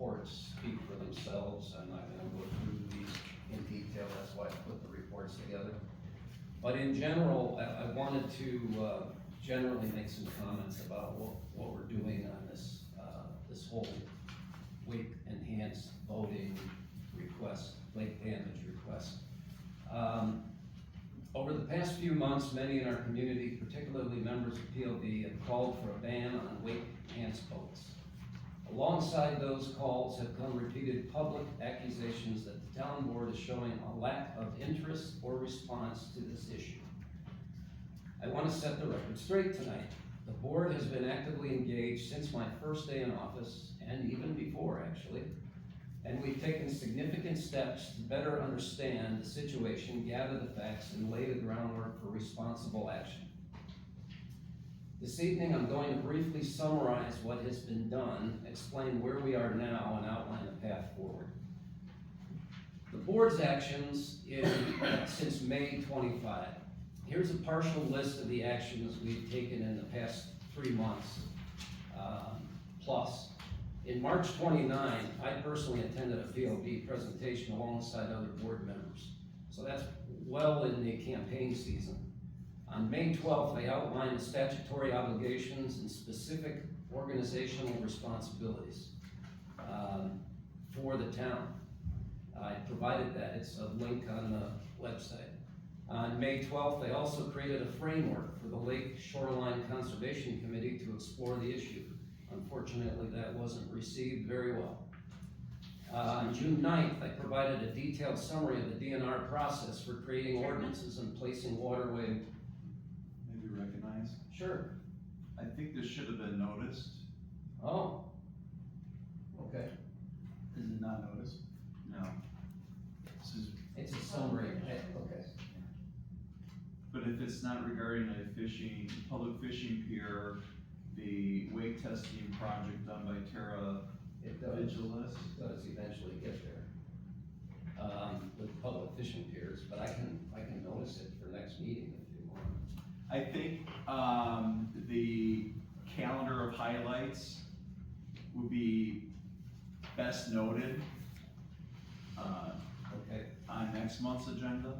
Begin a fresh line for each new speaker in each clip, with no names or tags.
reports speak for themselves. I'm not gonna go through these in detail, that's why I put the reports together. But in general, I wanted to generally make some comments about what we're doing on this, this whole wake enhanced voting request, lake damage request. Over the past few months, many in our community, particularly members of PLB, have called for a ban on wake enhanced boats. Alongside those calls have come repeated public accusations that the town board is showing a lack of interest or response to this issue. I want to set the record straight tonight. The board has been actively engaged since my first day in office, and even before actually, and we've taken significant steps to better understand the situation, gather the facts, and lay the groundwork for responsible action. This evening, I'm going to briefly summarize what has been done, explain where we are now, and outline a path forward. The board's actions since May 25. Here's a partial list of the actions we've taken in the past 3 months plus. In March 29, I personally attended a PLB presentation alongside other board members. So that's well in the campaign season. On May 12th, I outlined the statutory obligations and specific organizational responsibilities for the town. I provided that, it's a link on the website. On May 12th, I also created a framework for the Lake Shoreline Conservation Committee to explore the issue. Unfortunately, that wasn't received very well. On June 9th, I provided a detailed summary of the DNR process for creating ordinances and placing waterway.
Maybe recognize?
Sure.
I think this should have been noticed.
Oh. Okay.
Is it not noticed?
No. This is,
It's a summary. Okay.
but if it's not regarding a fishing, public fishing pier, the wake testing project done by Terra
It does.
Vigilis.
It does eventually get there. With public fishing piers, but I can notice it for next meeting if you want.
I think, the calendar of highlights would be best noted,
Okay.
on next month's agenda.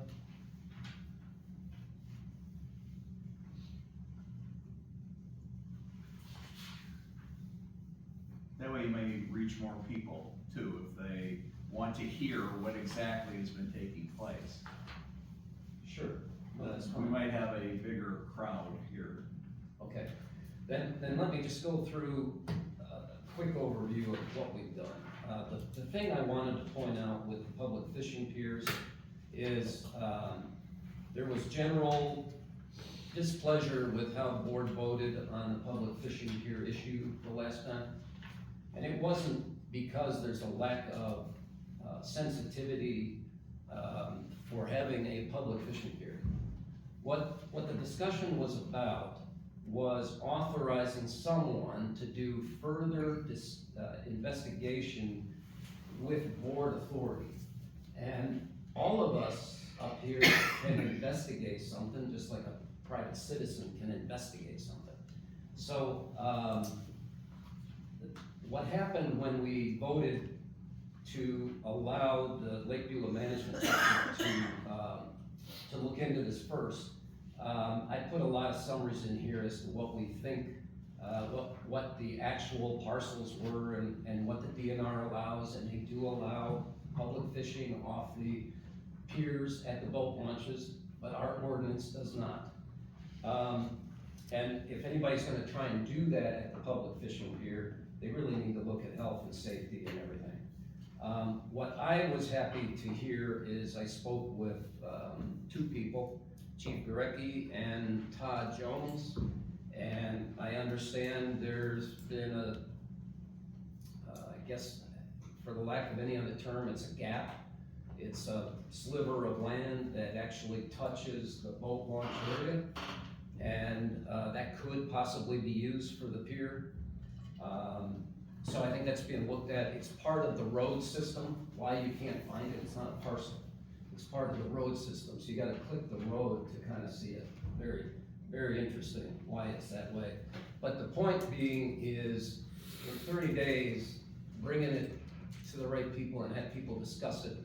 That way you may reach more people too, if they want to hear what exactly has been taking place.
Sure. No, that's
We
fine.
might have a bigger crowd here.
Okay, then let me just go through a quick overview of what we've done. The thing I wanted to point out with the public fishing piers is there was general displeasure with how the board voted on the public fishing pier issue the last time. And it wasn't because there's a lack of sensitivity for having a public fishing pier. What the discussion was about was authorizing someone to do further investigation with board authority. And all of us up here can investigate something just like a private citizen can investigate something. So what happened when we voted to allow the Lake Beulah Management to look into this first, I put a lot of summaries in here as to what we think, what the actual parcels were and what the DNR allows, and they do allow public fishing off the piers at the boat launches, but our ordinance does not. And if anybody's gonna try and do that at the public fishing pier, they really need to look at health and safety and everything. What I was happy to hear is I spoke with 2 people, Chief Gurecki and Todd Jones, and I understand there's been I guess, for the lack of any other term, it's a gap. It's a sliver of land that actually touches the boat launch area, and that could possibly be used for the pier. So I think that's being looked at. It's part of the road system. Why you can't find it, it's not a parcel. It's part of the road system, so you gotta click the road to kind of see it. Very, very interesting why it's that way. But the point being is, in 30 days, bringing it to the right people and had people discuss it,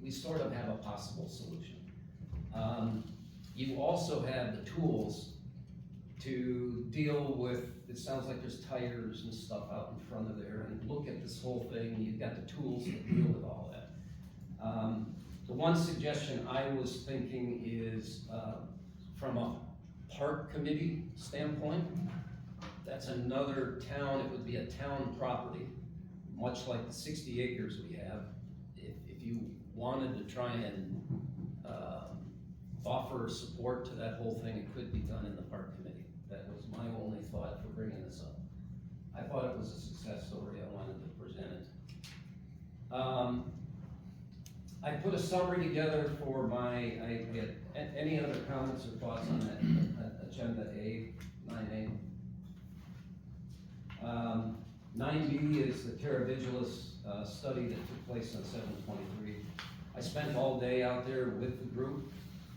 we sort of have a possible solution. You also have the tools to deal with, it sounds like there's tires and stuff out in front of there, and look at this whole thing, you've got the tools to deal with all that. The one suggestion I was thinking is, from a park committee standpoint, that's another town, it would be a town property, much like the 60 acres we have. If you wanted to try and, offer support to that whole thing, it could be done in the park committee. That was my only thought for bringing this up. I thought it was a success story, I wanted to present it. I put a summary together for any other comments or thoughts on that, agenda A, 9A? 9B is the Terra Vigilis, study that took place on 7/23. I spent all day out there with the group.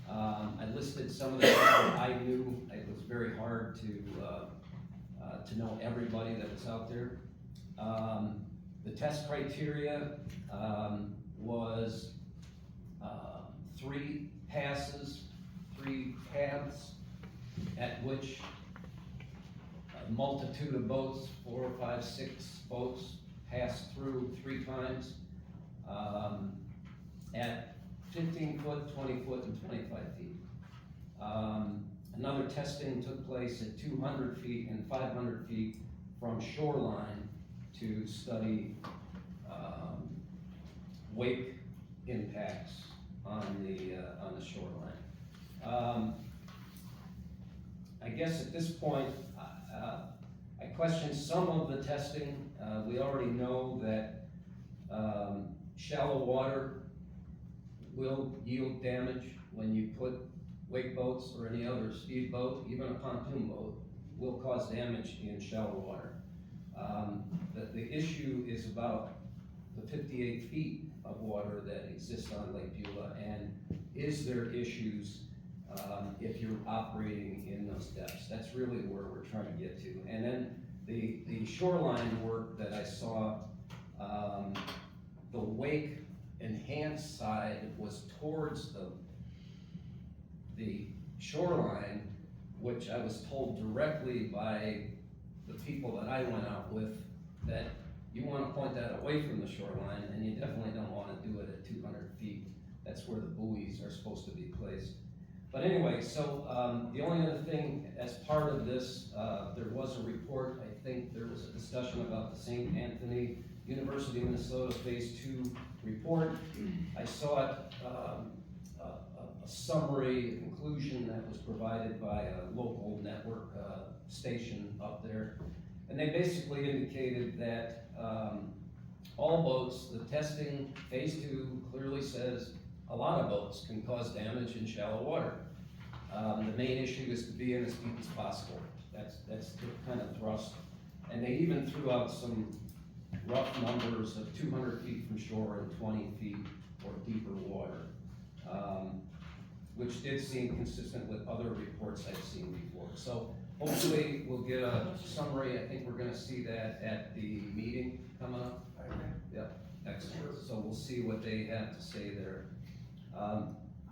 I listed some of the people I knew. It was very hard to know everybody that was out there. The test criteria, was 3 passes, 3 paths, at which a multitude of boats, 4, 5, 6 boats, passed through 3 times, at 15 foot, 20 foot, and 25 feet. Another testing took place at 200 feet and 500 feet from shoreline to study wake impacts on the shoreline. I guess at this point, I question some of the testing. We already know that shallow water will yield damage when you put wake boats or any other speed boat, even a pontoon boat, will cause damage in shallow water. The issue is about the 58 feet of water that exists on Lake Beulah, and is there issues if you're operating in those depths? That's really where we're trying to get to. And then the shoreline work that I saw, the wake enhanced side was towards the shoreline, which I was told directly by the people that I went out with, that you want to point that away from the shoreline, and you definitely don't want to do it at 200 feet. That's where the buoys are supposed to be placed. But anyway, so the only other thing, as part of this, there was a report, I think there was a discussion about the St. Anthony University of Minnesota Phase 2 report. I saw it, a summary, a conclusion that was provided by a local network station up there. And they basically indicated that all boats, the testing, Phase 2 clearly says a lot of boats can cause damage in shallow water. The main issue is to be in as deep as possible. That's the kind of thrust. And they even threw out some rough numbers of 200 feet from shore and 20 feet or deeper water, which did seem consistent with other reports I've seen before. So hopefully we'll get a summary. I think we're gonna see that at the meeting coming up. Yeah, excellent. So we'll see what they have to say there.
I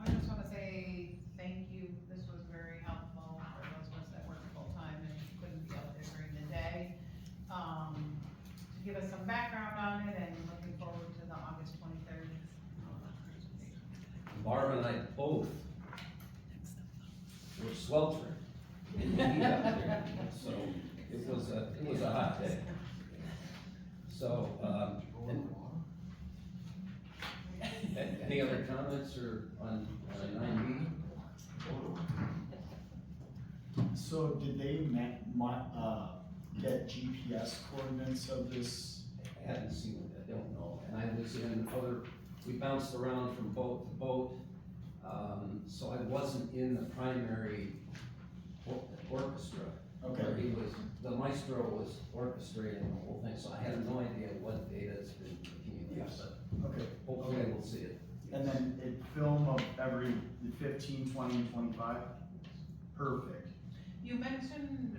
just wanna say thank you, this was very helpful for those of us that work full-time and couldn't be out there during the day. To give us some background on it, and looking forward to the August 23rd.
Barb and I both were sweltering in the heat out there, so it was a hot day. So, any other comments or on 9B?
So did they get GPS coordinates of this?
I haven't seen it, I don't know, and I was in we bounced around from boat to boat, so I wasn't in the primary orchestra.
Okay.
Where the maestro was orchestrating the whole thing, so I have no idea what data has been communicated,
Yes.
but
Okay.
hopefully we'll see it.
And then it film of every 15, 20, and 25? Perfect.
You mentioned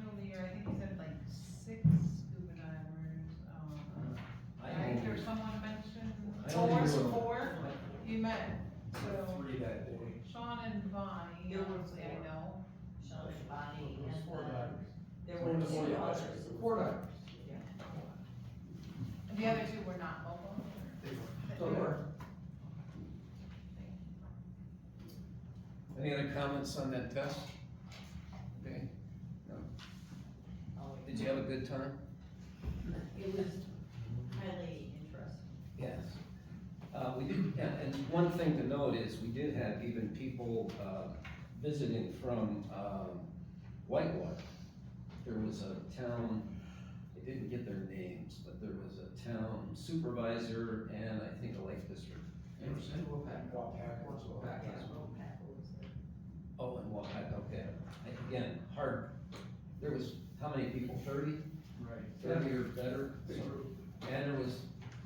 earlier, I think you said like 6 scuba divers,
I
right,
don't-
or someone mentioned was four, you met, so
Three that day.
Sean and Bonnie,
There were
obviously I
four.
know.
Sean and Bonnie,
It was
and
four
then
divers.
there were two others.
Four divers.
And the other two were not local?
So they were.
Any other comments on that test? Okay, no. Did you have a good time?
It was highly interesting.
Yes. We did, and one thing to note is, we did have even people, visiting from, Whitewater. There was a town, they didn't get their names, but there was a town supervisor and I think a lake district. Oh, and Wapak, okay. Again, hard, there was, how many people, 30?
Right.
30 or better? And there was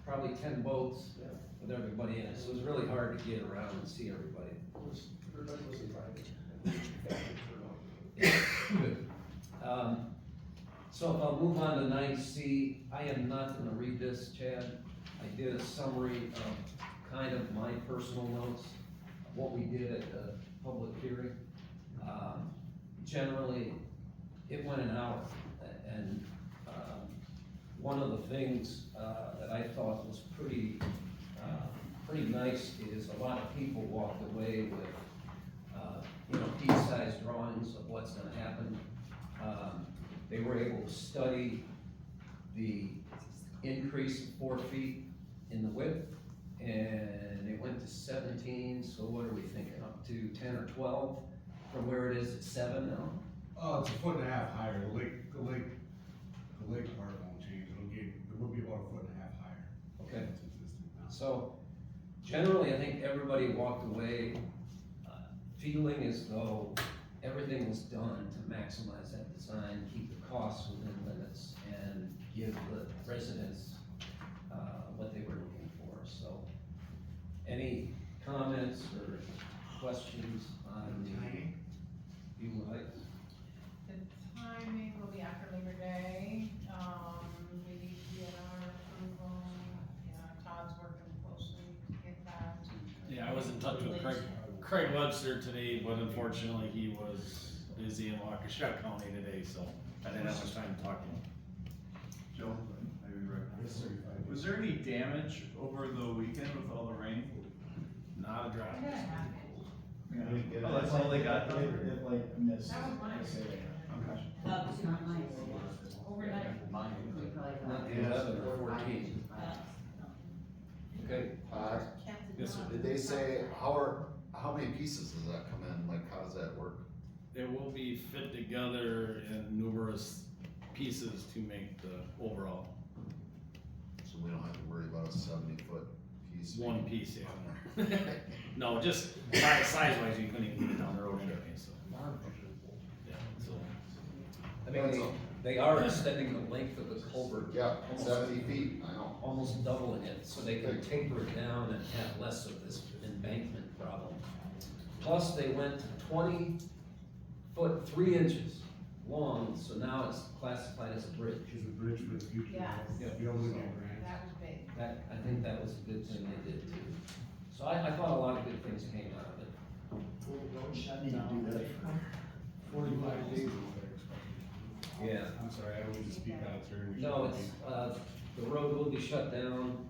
probably 10 boats with everybody in it, so it was really hard to get around and see everybody.
Everybody was invited.
Yeah, good. So if I'll move on to 9C, I am not gonna read this, Chad. I did a summary of kind of my personal notes, of what we did at the public hearing. Generally, it went an hour, and, one of the things, that I thought was pretty nice is a lot of people walked away with, piece-sized drawings of what's gonna happen. They were able to study the increase of 4 feet in the width, and it went to 17, so what are we thinking, up to 10 or 12 from where it is at 7 now?
It's a foot and a half higher, the lake part won't change, it will be about a foot and a half higher.
Okay.
It's existing now.
So, generally, I think everybody walked away, feeling as though everything was done to maximize that design, keep the costs within limits, and give the residents, what they were looking for, so. Any comments or questions on the view heights?
The timing will be after Labor Day, we need to get our approval, Todd's working closely to get that.
Yeah, I was in touch with Craig Webster today, but unfortunately he was busy in Waukesha County today, so I didn't have much time to talk to him.
Joe, maybe right.
It's 35
Was there any damage over the weekend with all the rain?
Not a drop.
I got a half inch.
Oh, that's all they got done?
It like missed.
That was mine.
Okay.
It's not mine.
Overnight.
We probably
Not
got.
the 11 or 14, okay?
Yes, sir.
Did they say, how many pieces does that come in, like, how does that work?
It will be fit together in numerous pieces to make the overall
So we don't have to worry about a 70-foot piece?
one piece, yeah. No, just size wise, you couldn't even get it down the road anyway, so. Yeah, so.
I mean, they are extending the length of the culvert.
Yeah,
almost-
70 feet, I know.
Almost doubling it, so they can taper it down and have less of this embankment problem. Plus, they went to 20 foot 3 inches long, so now it's classified as a bridge.
Is a bridge for the future.
Yes.
Yeah.
Be able to get grants.
That was big.
That, I think that was a good thing they did too. So I thought a lot of good things came out of it.
Need to do that for
45 days is what they're expecting.
Yeah.
I'm sorry, I don't mean to speak out of turn. We
No,
shouldn't
it's, the road will be shut down,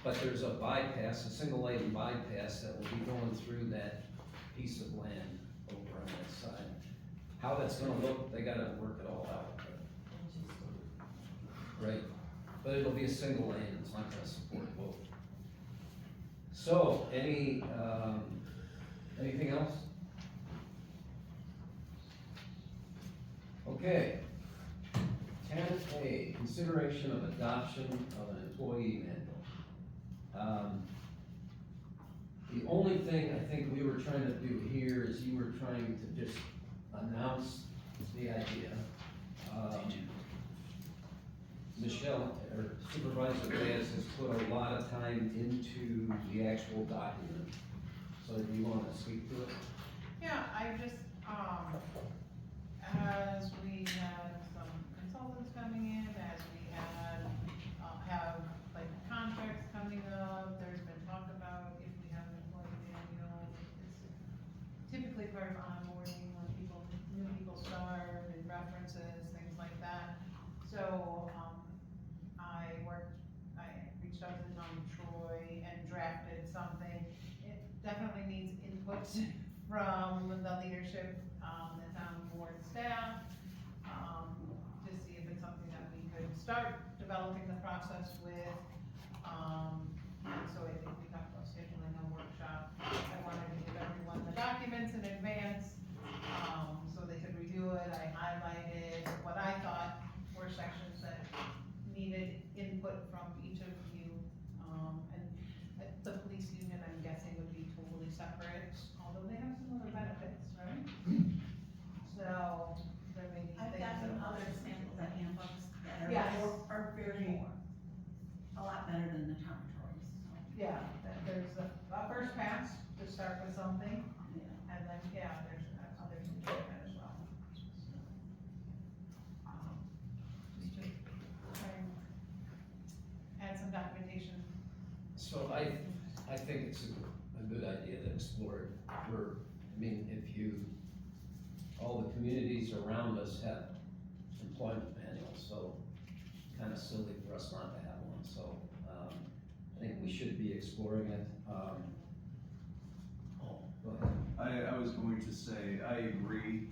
but there's a bypass, a single lane bypass that will be going through that piece of land over on that side. How that's gonna look, they gotta work it all out. Right, but it'll be a single lane, it's not gonna support both. So, anything else? Okay. 10A, consideration of adoption of an employee manual. The only thing I think we were trying to do here is you were trying to just announce the idea. Michelle, or Supervisor Reyes has put a lot of time into the actual document. So do you wanna speak to it?
Yeah, I just, as we had some consultants coming in, as we had, have like contracts coming up, there's been talk about drafted something. It definitely needs input from the leadership, the town board staff, to see if it's something that we could start developing the process with. So I think we talked about scheduling a workshop. I wanted to give everyone the documents in advance, so they could review it. I highlighted what I thought were sections that needed input from each of you. And the police union, I'm guessing, would be totally separate, although they have some other benefits, right? So, there may be
I've
things
got some
that-
other samples of handbooks that
Yes.
are very, a lot better than the town Troy's, so,
Yeah, that there's a first pass to start with something,
yeah.
and then, yeah, there's other things like that as well. Just to try and add some documentation.
So I think it's a good idea to explore it. All the communities around us have employment manuals, so kinda silly for us not to have one, so, I think we should be exploring it. Go ahead.
I was going to say, I agree,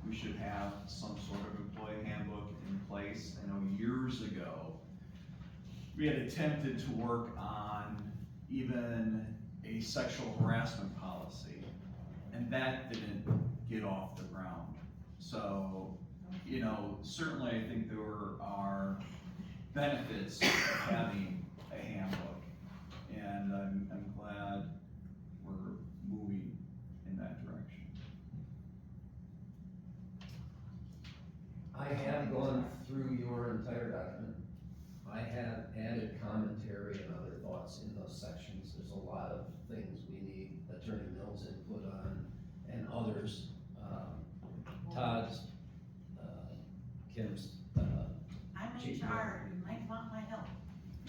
we should have some sort of employee handbook in place. I know years ago, we had attempted to work on even a sexual harassment policy, and that didn't get off the ground. So, you know, certainly I think there are benefits of having a handbook, and I'm glad we're moving in that direction.
I have gone through your entire document. I have added commentary and other thoughts in those sections. There's a lot of things we need Attorney Mills' input on and others. Todd's, Kim's,
I'm in charge, you might want my help.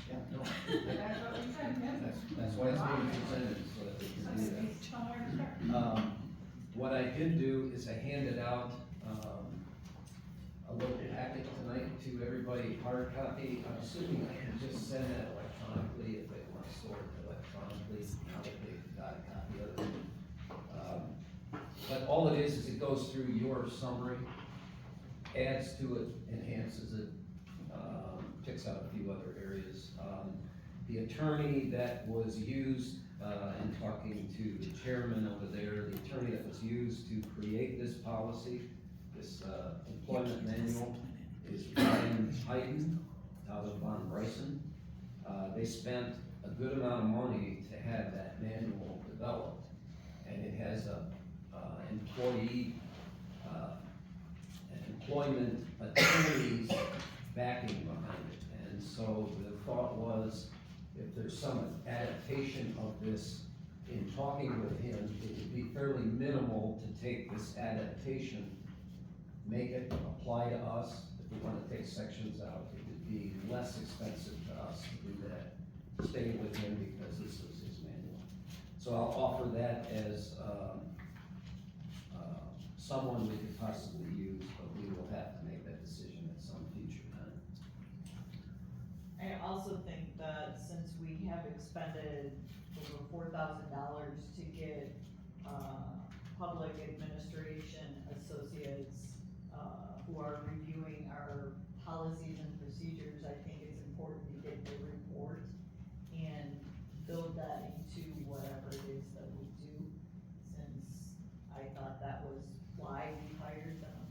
yeah, no.
That's what we said, yeah.
That's why it's being presented, so that we can do that.
Let's tell where to start.
What I did do is I handed out, a little packet tonight to everybody, hard copy. I'm assuming I can just send that electronically if they want to store it electronically, now that they've got a copy of it. But all it is it goes through your summary, adds to it, enhances it, picks out a few other areas. The attorney that was used, in talking to the chairman over there, the attorney that was used to create this policy, this employment manual, is Ryan Hyden out of Von Bryson. They spent a good amount of money to have that manual developed, and it has a employee, an employment attorney's backing behind it. And so the thought was, if there's some adaptation of this in talking with him, it would be fairly minimal to take this adaptation, make it apply to us. If we wanna take sections out, it would be less expensive to us to do that, stay with him because this is his manual. So I'll offer that as, someone we could possibly use, but we will have to make that decision at some future time.
I also think that since we have expended over $4,000 to get, public administration associates, who are reviewing our policies and procedures, I think it's important to get the report and build that into whatever it is that we do, since I thought that was why we hired them,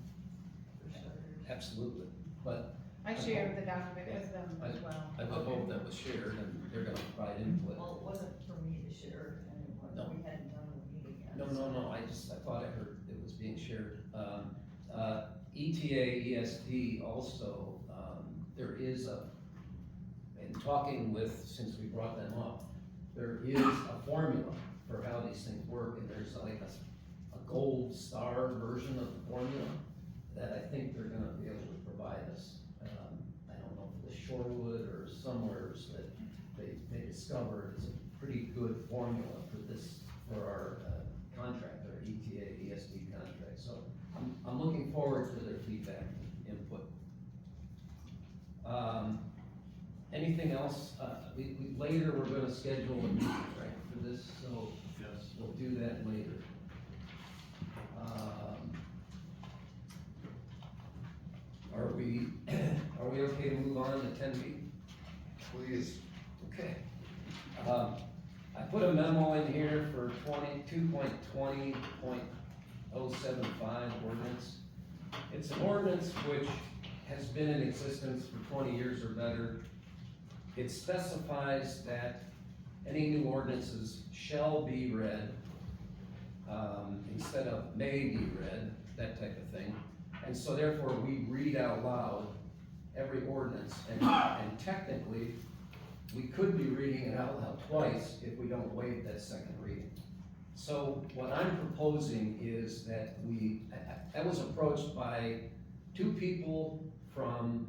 for starters.
Absolutely, but
I shared the document with them as well.
I would hope that was shared and they're gonna provide input.
Well, it wasn't for me to share, and it was,
No.
we hadn't done the meeting yet.
No, I thought I heard it was being shared. ETA, ESD also, there is in talking with, since we brought them up, there is a formula for how these things work, and there's like a gold star version of the formula that I think they're gonna be able to provide us. I don't know if it's Shorewood or somewheres that they discovered it's a pretty good formula for this, for our contract, our ETA, ESD contract. So I'm looking forward to their feedback and input. anything else? Later, we're gonna schedule a meeting, right, for this, so
Yes.
we'll do that later. Are we okay to move on to 10B?
Please.
Okay. I put a memo in here for 22.20.075 ordinance. It's an ordinance which has been in existence for 20 years or better. It specifies that any new ordinances shall be read, instead of may be read, that type of thing. And so therefore, we read out loud every ordinance, and technically, we could be reading it out loud twice if we don't waive that second reading. So what I'm proposing is that I was approached by two people from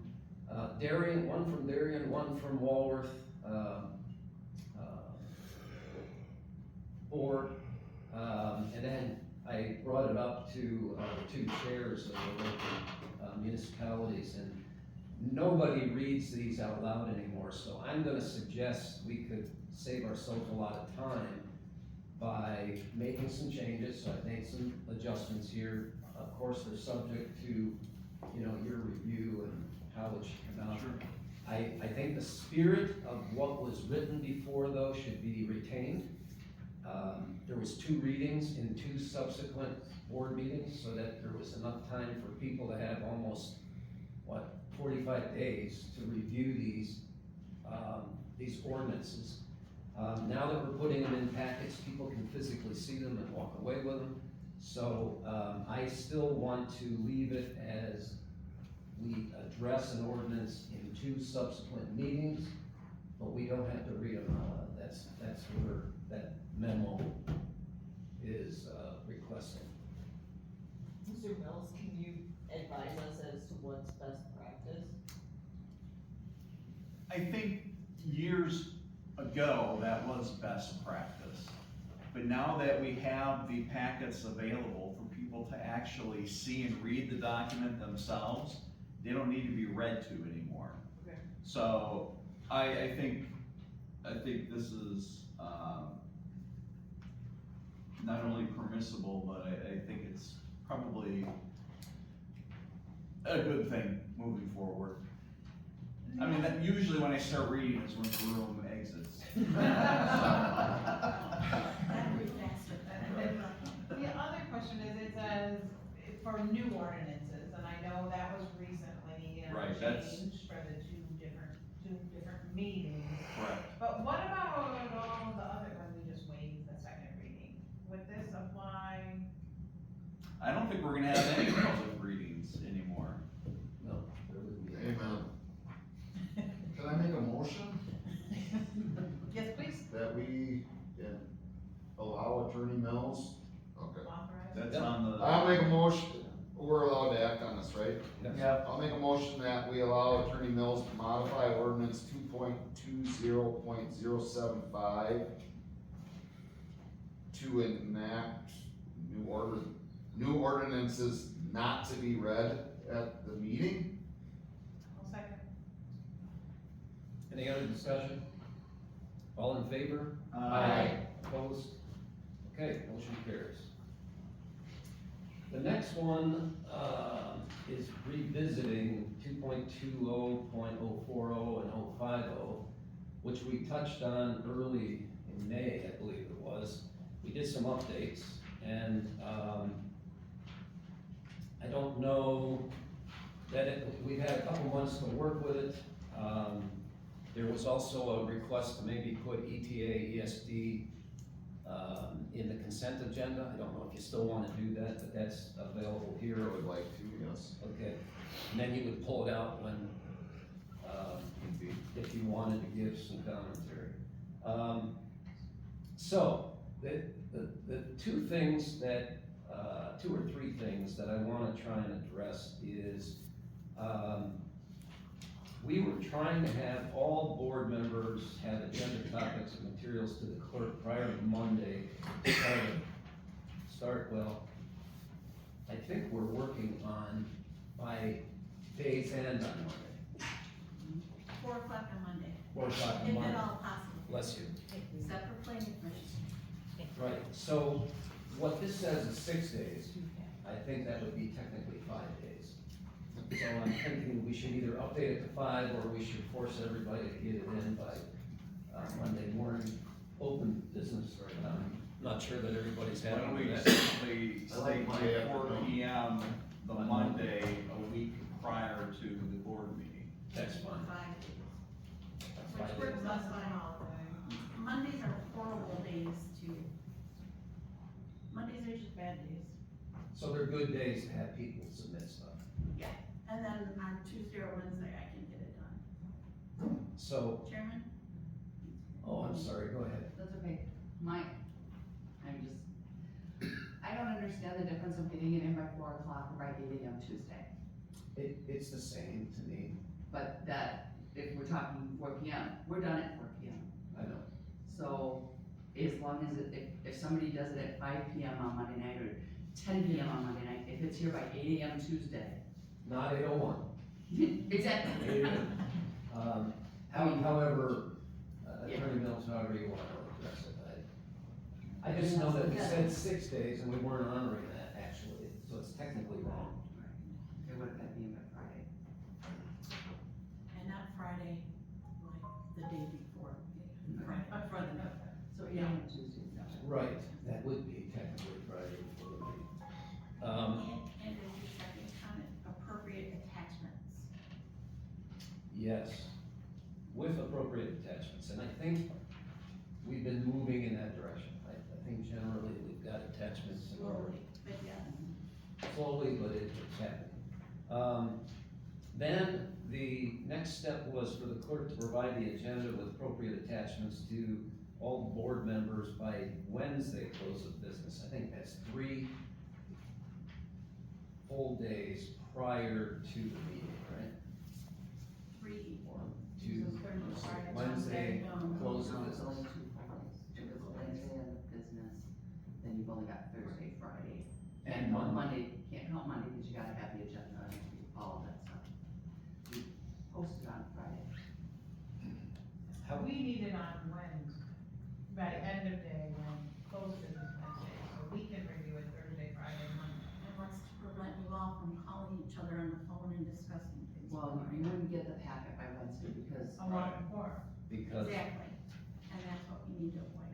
Darien, one from Darien, one from Walworth, and then I brought it up to the two chairs of the local municipalities, and nobody reads these out loud anymore, so I'm gonna suggest we could save ourselves a lot of time by making some changes. So I've made some adjustments here. Of course, they're subject to, you know, your review and how it should come out.
Sure.
I think the spirit of what was written before, though, should be retained. There was 2 readings in 2 subsequent board meetings, so that there was enough time for people to have almost, 45 days to review these ordinances. Now that we're putting them in packets, people can physically see them and walk away with them. So, I still want to leave it as we address an ordinance in 2 subsequent meetings, but we don't have to read them out loud. That's where that memo is requesting.
Mr. Mills, can you advise us as to what's best practice?
I think years ago, that was best practice. But now that we have the packets available for people to actually see and read the document themselves, they don't need to be read to anymore.
Okay.
So, I think this is, not only permissible, but I think it's probably a good thing moving forward. I mean, that usually when I start reading is when the room exits.
The other question is, it says for new ordinances, and I know that was recently
Right, that's-
changed for the two different meetings.
Correct.
But what about all the other, when we just waived the second reading? Would this apply?
I don't think we're gonna have any public readings anymore.
No, there wouldn't be.
Amen. Can I make a motion
Yes, please,
that we allow Attorney Mills? Okay.
authorize.
That's
Yep.
on the.
I'll make a motion, we're allowed to act on this, right?
Yes.
I'll make a motion that we allow Attorney Mills to modify ordinance 2.20.075 to enact new ordinances not to be read at the meeting.
I'll second.
Any other discussion? All in favor? Opposed? Okay, motion carries. The next one, is revisiting 2.20.040 and 050, which we touched on early in May, I believe it was. We did some updates, and, I don't know that we've had a couple months to work with it. There was also a request to maybe put ETA, ESD, in the consent agenda. I don't know if you still wanna do that, but that's available
I
here.
would like to, yes.
Okay, and then you would pull it out when, if you wanted to give some commentary. So, the 2 things that, 2 or 3 things that I wanna try and address is, we were trying to have all board members have agenda topics and materials to the clerk prior to Monday. I think we're working on by day's end on Monday.
4 o'clock on Monday.
4 o'clock
If
in the
at
morning.
all possible,
Bless you.
except for planning commission.
Right, so what this says is 6 days. I think that would be technically 5 days. So I'm thinking we should either update it to 5, or we should force everybody to get it in by Monday morning, open business. I'm not sure that everybody's
Why
happy
don't we
with that.
simply
I like
say
Monday
by 4
afternoon.
P.M. the Monday, a week prior to the board meeting?
That's fine.
5 days.
That's
Which
5 days.
works out fine. Mondays are horrible days to, Mondays are just bad days.
So they're good days to have people submit stuff.
And then on Tuesday or Wednesday, I can get it done.
So,
Chairman?
oh, I'm sorry, go ahead.
That's okay. I'm just, I don't understand the difference of getting it in by 4 o'clock or by 8 AM Tuesday.
It's the same to me,
But that, if we're talking 4 PM, we're done at 4 PM.
I know.
So as long as if somebody does it at 5 PM on Monday night or 10 PM on Monday night, if it's here by 8 AM Tuesday.
Not 8:01.
Exactly.
However,
Yeah.
Attorney Mills, however you want to address it, I just know that we said 6 days and we weren't honoring that actually, so it's technically wrong.
It would have been in by Friday.
And not Friday, like the day before. Friday.
So 8 AM Tuesday.
Right, that would be technically Friday before the meeting.
And as your second comment, appropriate attachments.
Yes, with appropriate attachments, and I think we've been moving in that direction. I think generally we've got attachments in order.
But yes.
Slowly, but it's happening. Then the next step was for the clerk to provide the agenda with appropriate attachments to all board members by Wednesday close of business. I think that's 3 full days prior to the meeting, right?
3.
1, 2,
So Thursday, Friday,
Wednesday,
Monday,
close
No,
of
it's only
business.
2 Fridays. If it's Wednesday and business, then you've only got Thursday, Friday.
And Monday.
Can't count Monday because you gotta have the agenda and all of that stuff. You post it on Friday.
How,
We need it on Wednesday, by end of day, when close business Wednesday, so we can review it Thursday, Friday, Monday.
And what's to prevent you all from calling each other on the phone and discussing things?
Well, you wouldn't get the packet by Wednesday because
A lot before.
because,
Exactly, and that's what we need to avoid.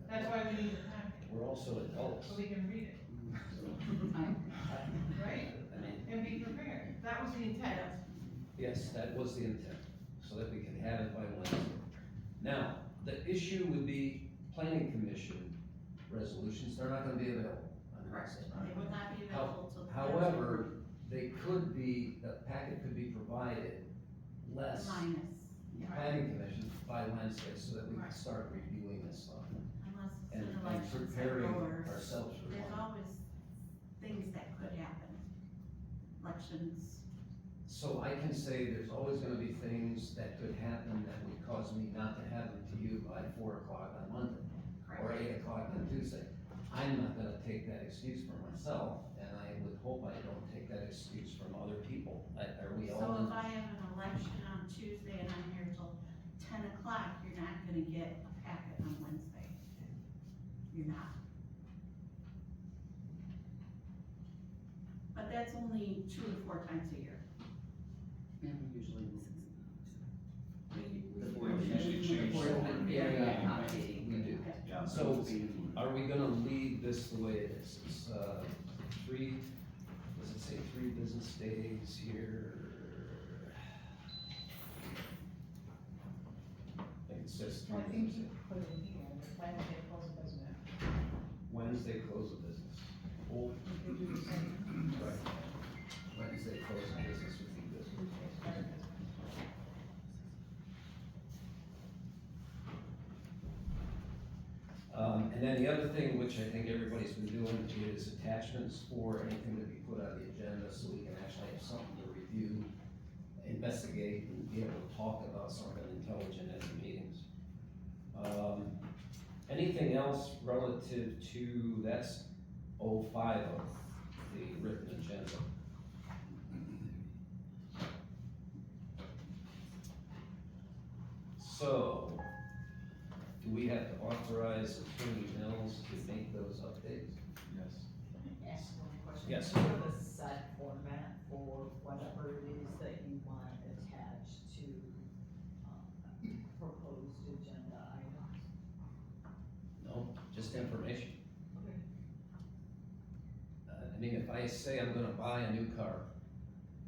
That's why we need the packet,
we're also adults.
so we can read it, right?
I mean,
And be prepared. That was the intent.
yes, that was the intent, so that we could have it by Wednesday. Now, the issue would be planning commission resolutions, they're not gonna be available on Wednesday.
They would not be
How-
available till.
However, they could be, the packet could be provided less
Minus,
planning commission by Wednesday, so that we can
Right.
start reviewing this stuff
unless it's
and
an election
preparing
cycle or
ourselves for
there's
one.
always things that could happen. Elections,
So I can say there's always gonna be things that could happen that would cause me not to have them to you by 4 o'clock on Monday, or
correct?
8 o'clock on Tuesday. I'm not gonna take that excuse for myself, and I would hope I don't take that excuse from other people. Are we all
So
in?
if I have an election on Tuesday and I'm here till 10 o'clock, you're not gonna get a packet on Wednesday. You're not. But that's only 2 to 4 times a year.
And we usually.
We usually change
We're
the order.
very accommodating.
We do.
Yeah.
So, are we gonna leave this the way it is? It's, 3, does it say 3 business days here? I think it says 3
I think
business
you
days.
put it in here, Wednesday close of business.
Wednesday close of business. Oh,
We could do the same.
right. Wednesday close of business would be good.
Start business.
And then the other thing, which I think everybody's been doing, is attachments for anything to be put on the agenda, so we can actually have something to review, investigate, and be able to talk about something intelligent at the meetings. Anything else relative to, that's 05 of the written agenda. So, do we have to authorize Attorney Mills to make those updates?
Yes.
Ask one question.
Yes.
Do you have a set format for whatever it is that you want attached to, proposed agenda items?
No, just information.
Okay.
I mean, if I say I'm gonna buy a new car,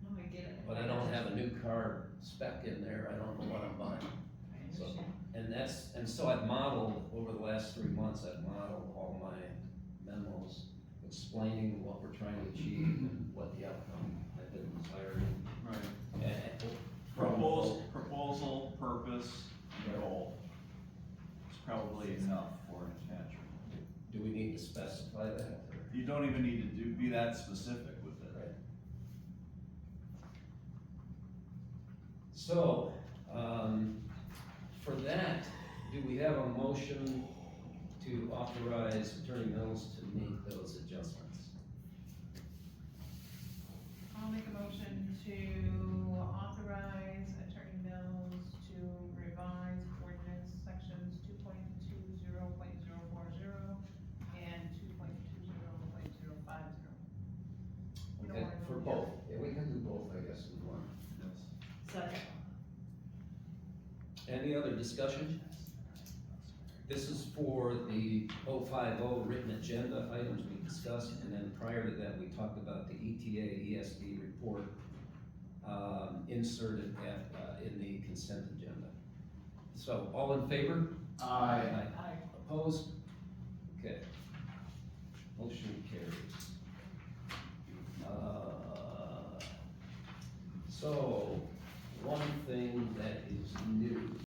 No, I get it.
but I don't have a new car spec in there, I don't know what I'm buying.
I
So,
understand.
and so I've modeled, over the last 3 months, I've modeled all my memos explaining what we're trying to achieve and what the outcome I've been desiring.
Right.
And
Proposal, purpose, and goal. It's probably enough for an attachment.
do we need to specify that? or-
You don't even need to be that specific with it.
Right. So, for that, do we have a motion to authorize Attorney Mills to make those adjustments?
I'll make a motion to authorize Attorney Mills to revise ordinance sections 2.20.040 and 2.20.050.
Okay, for both, yeah, we can do both, I guess, in one.
Yes.
Second.
Any other discussion? This is for the 050 written agenda items we discussed, and then prior to that, we talked about the ETA, ESD report, inserted in the consent agenda. So, all in favor?
Aye.
Aye.
Opposed? Okay. Motion carries. So, one thing that is new